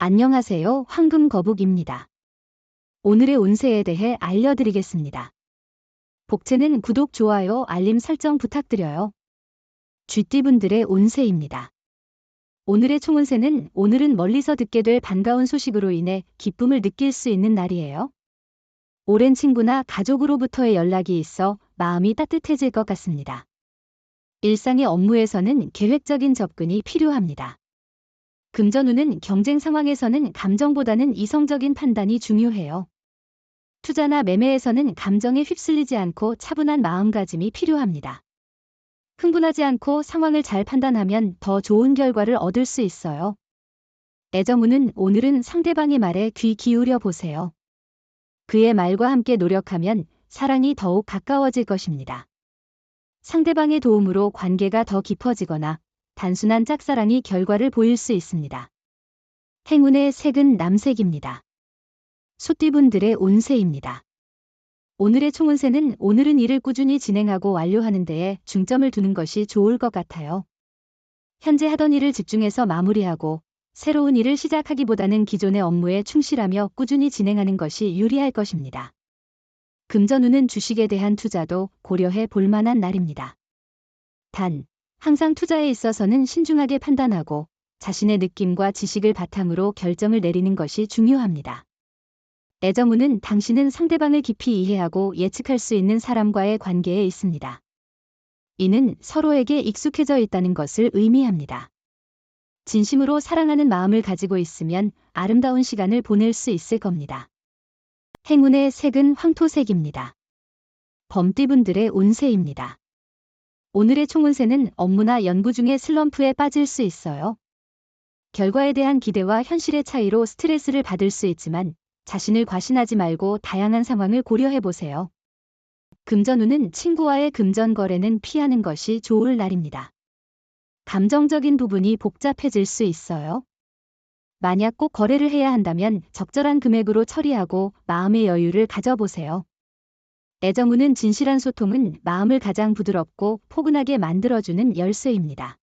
안녕하세요. 황금거북입니다. 오늘의 운세에 대해 알려드리겠습니다. 복채는 구독, 좋아요, 알림 설정 부탁드려요. 쥐띠분들의 운세입니다. 오늘의 총운세는 오늘은 멀리서 듣게 될 반가운 소식으로 인해 기쁨을 느낄 수 있는 날이에요. 오랜 친구나 가족으로부터의 연락이 있어 마음이 따뜻해질 것 같습니다. 일상의 업무에서는 계획적인 접근이 필요합니다. 금전운은 경쟁 상황에서는 감정보다는 이성적인 판단이 중요해요. 투자나 매매에서는 감정에 휩쓸리지 않고 차분한 마음가짐이 필요합니다. 흥분하지 않고 상황을 잘 판단하면 더 좋은 결과를 얻을 수 있어요. 애정운은 오늘은 상대방의 말에 귀 기울여 보세요. 그의 말과 함께 노력하면 사랑이 더욱 가까워질 것입니다. 상대방의 도움으로 관계가 더 깊어지거나 단순한 짝사랑이 결과를 보일 수 있습니다. 행운의 색은 남색입니다. 소띠분들의 운세입니다. 오늘의 총운세는 오늘은 일을 꾸준히 진행하고 완료하는 데에 중점을 두는 것이 좋을 것 같아요. 현재 하던 일을 집중해서 마무리하고 새로운 일을 시작하기보다는 기존의 업무에 충실하며 꾸준히 진행하는 것이 유리할 것입니다. 금전운은 주식에 대한 투자도 고려해 볼 만한 날입니다. 단, 항상 투자에 있어서는 신중하게 판단하고 자신의 느낌과 지식을 바탕으로 결정을 내리는 것이 중요합니다. 애정운은 당신은 상대방을 깊이 이해하고 예측할 수 있는 사람과의 관계에 있습니다. 이는 서로에게 익숙해져 있다는 것을 의미합니다. 진심으로 사랑하는 마음을 가지고 있으면 아름다운 시간을 보낼 수 있을 겁니다. 행운의 색은 황토색입니다. 범띠분들의 운세입니다. 오늘의 총운세는 업무나 연구 중에 슬럼프에 빠질 수 있어요. 결과에 대한 기대와 현실의 차이로 스트레스를 받을 수 있지만 자신을 과신하지 말고 다양한 상황을 고려해 보세요. 금전운은 친구와의 금전 거래는 피하는 것이 좋을 날입니다. 감정적인 부분이 복잡해질 수 있어요. 만약 꼭 거래를 해야 한다면 적절한 금액으로 처리하고 마음의 여유를 가져보세요. 애정운은 진실한 소통은 마음을 가장 부드럽고 포근하게 만들어주는 열쇠입니다.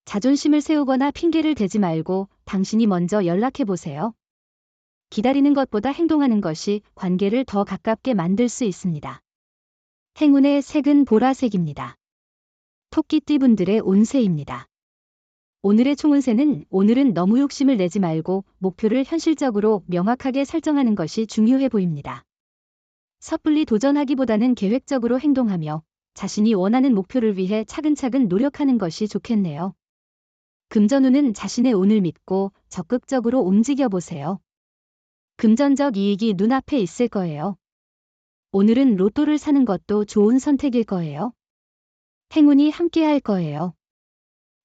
자존심을 세우거나 핑계를 대지 말고 당신이 먼저 연락해보세요. 기다리는 것보다 행동하는 것이 관계를 더 가깝게 만들 수 있습니다. 행운의 색은 보라색입니다. 토끼띠분들의 운세입니다. 오늘의 총운세는 오늘은 너무 욕심을 내지 말고 목표를 현실적으로 명확하게 설정하는 것이 중요해 보입니다. 섣불리 도전하기보다는 계획적으로 행동하며 자신이 원하는 목표를 위해 차근차근 노력하는 것이 좋겠네요. 금전운은 자신의 운을 믿고 적극적으로 움직여보세요. 금전적 이익이 눈앞에 있을 거예요. 오늘은 로또를 사는 것도 좋은 선택일 거예요. 행운이 함께할 거예요.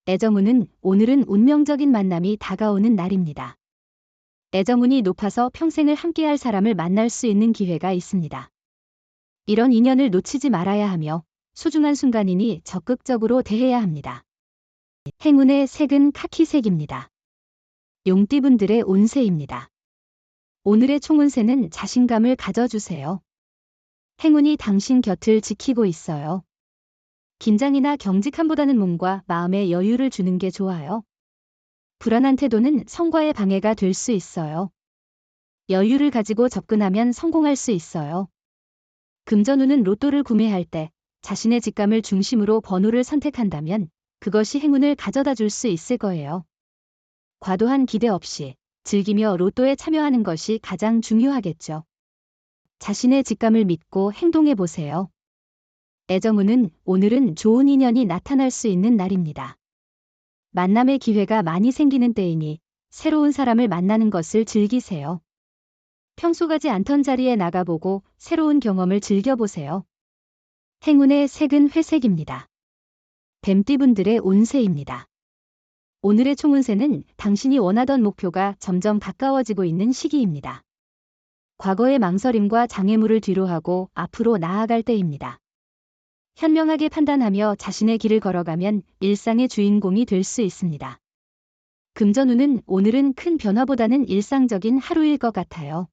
애정운은 오늘은 운명적인 만남이 다가오는 날입니다. 애정운이 높아서 평생을 함께할 사람을 만날 수 있는 기회가 있습니다. 이런 인연을 놓치지 말아야 하며 소중한 순간이니 적극적으로 대해야 합니다. 행운의 색은 카키색입니다. 용띠분들의 운세입니다. 오늘의 총운세는 자신감을 가져주세요. 행운이 당신 곁을 지키고 있어요. 긴장이나 경직함보다는 몸과 마음의 여유를 주는 게 좋아요. 불안한 태도는 성과에 방해가 될 수 있어요. 여유를 가지고 접근하면 성공할 수 있어요. 금전운은 로또를 구매할 때 자신의 직감을 중심으로 번호를 선택한다면 그것이 행운을 가져다 줄 수 있을 거예요. 과도한 기대 없이 즐기며 로또에 참여하는 것이 가장 중요하겠죠. 자신의 직감을 믿고 행동해 보세요. 애정운은 오늘은 좋은 인연이 나타날 수 있는 날입니다. 만남의 기회가 많이 생기는 때이니 새로운 사람을 만나는 것을 즐기세요. 평소 가지 않던 자리에 나가보고 새로운 경험을 즐겨보세요. 행운의 색은 회색입니다. 뱀띠분들의 운세입니다. 오늘의 총운세는 당신이 원하던 목표가 점점 가까워지고 있는 시기입니다. 과거의 망설임과 장애물을 뒤로하고 앞으로 나아갈 때입니다. 현명하게 판단하며 자신의 길을 걸어가면 일상의 주인공이 될 수 있습니다. 금전운은 오늘은 큰 변화보다는 일상적인 하루일 것 같아요.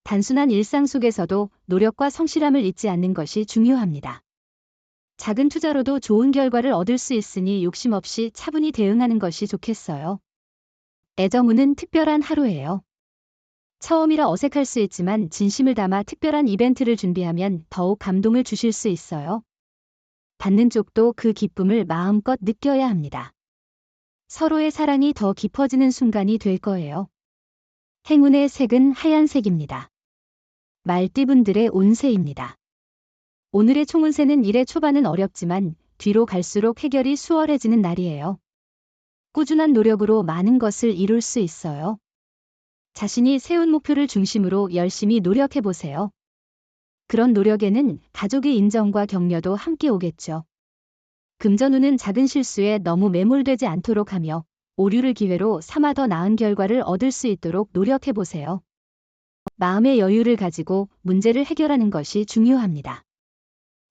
단순한 일상 속에서도 노력과 성실함을 잊지 않는 것이 중요합니다. 작은 투자로도 좋은 결과를 얻을 수 있으니 욕심 없이 차분히 대응하는 것이 좋겠어요. 애정운은 특별한 하루예요. 처음이라 어색할 수 있지만 진심을 담아 특별한 이벤트를 준비하면 더욱 감동을 주실 수 있어요. 받는 쪽도 그 기쁨을 마음껏 느껴야 합니다. 서로의 사랑이 더 깊어지는 순간이 될 거예요. 행운의 색은 하얀색입니다. 말띠분들의 운세입니다. 오늘의 총운세는 1회 초반은 어렵지만 뒤로 갈수록 해결이 수월해지는 날이에요. 꾸준한 노력으로 많은 것을 이룰 수 있어요. 자신이 세운 목표를 중심으로 열심히 노력해보세요. 그런 노력에는 가족의 인정과 격려도 함께 오겠죠. 금전운은 작은 실수에 너무 매몰되지 않도록 하며 오류를 기회로 삼아 더 나은 결과를 얻을 수 있도록 노력해보세요. 마음의 여유를 가지고 문제를 해결하는 것이 중요합니다.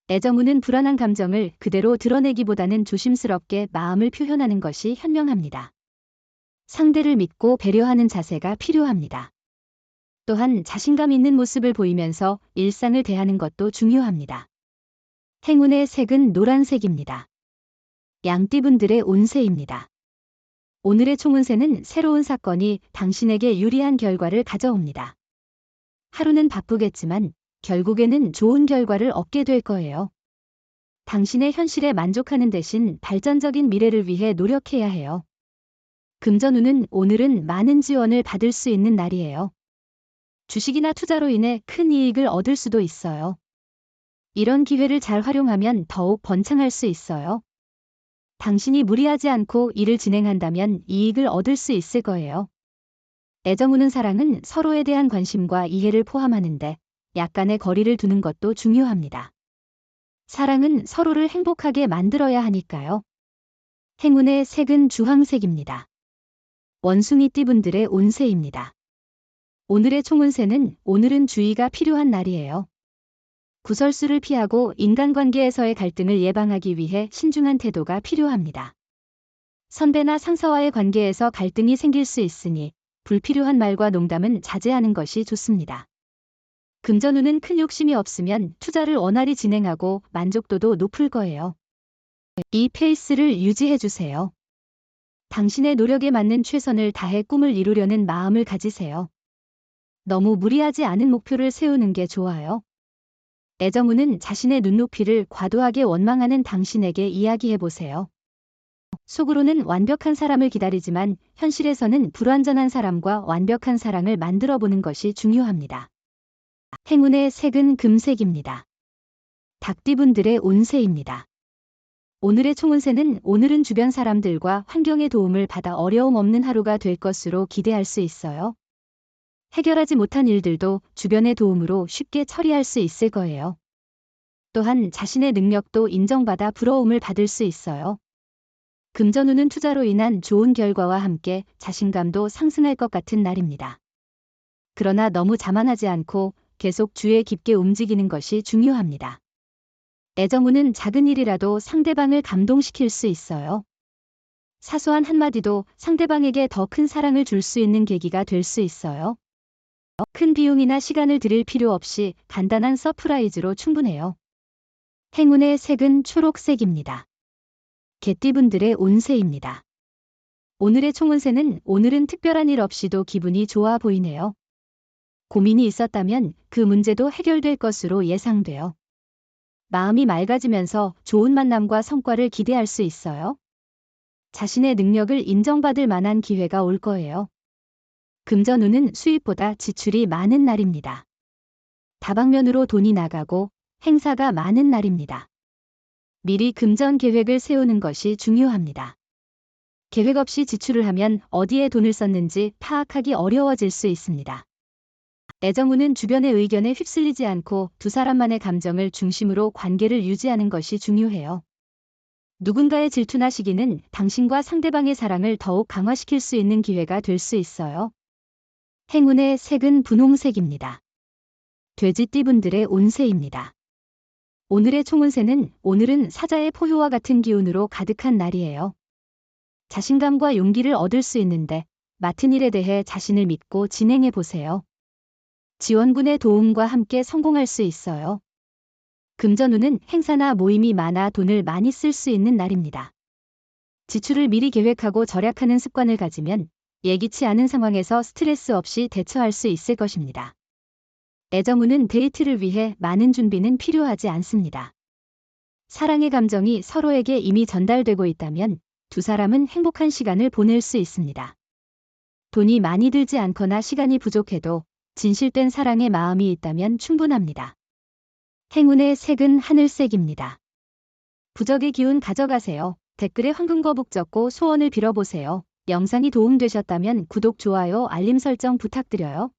애정운은 불안한 감정을 그대로 드러내기보다는 조심스럽게 마음을 표현하는 것이 현명합니다. 상대를 믿고 배려하는 자세가 필요합니다. 또한 자신감 있는 모습을 보이면서 일상을 대하는 것도 중요합니다. 행운의 색은 노란색입니다. 양띠분들의 운세입니다. 오늘의 총운세는 새로운 사건이 당신에게 유리한 결과를 가져옵니다. 하루는 바쁘겠지만 결국에는 좋은 결과를 얻게 될 거예요. 당신의 현실에 만족하는 대신 발전적인 미래를 위해 노력해야 해요. 금전운은 오늘은 많은 지원을 받을 수 있는 날이에요. 주식이나 투자로 인해 큰 이익을 얻을 수도 있어요. 이런 기회를 잘 활용하면 더욱 번창할 수 있어요. 당신이 무리하지 않고 일을 진행한다면 이익을 얻을 수 있을 거예요. 애정우는 사랑은 서로에 대한 관심과 이해를 포함하는데 약간의 거리를 두는 것도 중요합니다. 사랑은 서로를 행복하게 만들어야 하니까요. 행운의 색은 주황색입니다. 원숭이띠분들의 운세입니다. 오늘의 총운세는 오늘은 주의가 필요한 날이에요. 구설수를 피하고 인간관계에서의 갈등을 예방하기 위해 신중한 태도가 필요합니다. 선배나 상사와의 관계에서 갈등이 생길 수 있으니 불필요한 말과 농담은 자제하는 것이 좋습니다. 금전운은 큰 욕심이 없으면 투자를 원활히 진행하고 만족도도 높을 거예요. 이 페이스를 유지해주세요. 당신의 노력에 맞는 최선을 다해 꿈을 이루려는 마음을 가지세요. 너무 무리하지 않은 목표를 세우는 게 좋아요. 애정운은 자신의 눈높이를 과도하게 원망하는 당신에게 이야기해보세요. 속으로는 완벽한 사람을 기다리지만 현실에서는 불완전한 사람과 완벽한 사랑을 만들어보는 것이 중요합니다. 행운의 색은 금색입니다. 닭띠분들의 운세입니다. 오늘의 총운세는 오늘은 주변 사람들과 환경의 도움을 받아 어려움 없는 하루가 될 것으로 기대할 수 있어요. 해결하지 못한 일들도 주변의 도움으로 쉽게 처리할 수 있을 거예요. 또한 자신의 능력도 인정받아 부러움을 받을 수 있어요. 금전운은 투자로 인한 좋은 결과와 함께 자신감도 상승할 것 같은 날입니다. 그러나 너무 자만하지 않고 계속 주의 깊게 움직이는 것이 중요합니다. 애정운은 작은 일이라도 상대방을 감동시킬 수 있어요. 사소한 한마디도 상대방에게 더 큰 사랑을 줄 수 있는 계기가 될 수 있어요. 큰 비용이나 시간을 들일 필요 없이 간단한 서프라이즈로 충분해요. 행운의 색은 초록색입니다. 개띠분들의 운세입니다. 오늘의 총운세는 오늘은 특별한 일 없이도 기분이 좋아 보이네요. 고민이 있었다면 그 문제도 해결될 것으로 예상돼요. 마음이 맑아지면서 좋은 만남과 성과를 기대할 수 있어요. 자신의 능력을 인정받을 만한 기회가 올 거예요. 금전운은 수입보다 지출이 많은 날입니다. 다방면으로 돈이 나가고 행사가 많은 날입니다. 미리 금전 계획을 세우는 것이 중요합니다. 계획 없이 지출을 하면 어디에 돈을 썼는지 파악하기 어려워질 수 있습니다. 애정운은 주변의 의견에 휩쓸리지 않고 두 사람만의 감정을 중심으로 관계를 유지하는 것이 중요해요. 누군가의 질투나 시기는 당신과 상대방의 사랑을 더욱 강화시킬 수 있는 기회가 될 수 있어요. 행운의 색은 분홍색입니다. 돼지띠분들의 운세입니다. 오늘의 총운세는 오늘은 사자의 포효와 같은 기운으로 가득한 날이에요. 자신감과 용기를 얻을 수 있는데 맡은 일에 대해 자신을 믿고 진행해 보세요. 지원군의 도움과 함께 성공할 수 있어요. 금전운은 행사나 모임이 많아 돈을 많이 쓸 수 있는 날입니다. 지출을 미리 계획하고 절약하는 습관을 가지면 예기치 않은 상황에서 스트레스 없이 대처할 수 있을 것입니다. 애정운은 데이트를 위해 많은 준비는 필요하지 않습니다. 사랑의 감정이 서로에게 이미 전달되고 있다면 두 사람은 행복한 시간을 보낼 수 있습니다. 돈이 많이 들지 않거나 시간이 부족해도 진실된 사랑의 마음이 있다면 충분합니다. 행운의 색은 하늘색입니다. 부적의 기운 가져가세요. 댓글에 황금거북 적고 소원을 빌어보세요. 영상이 도움되셨다면 구독, 좋아요, 알림 설정 부탁드려요.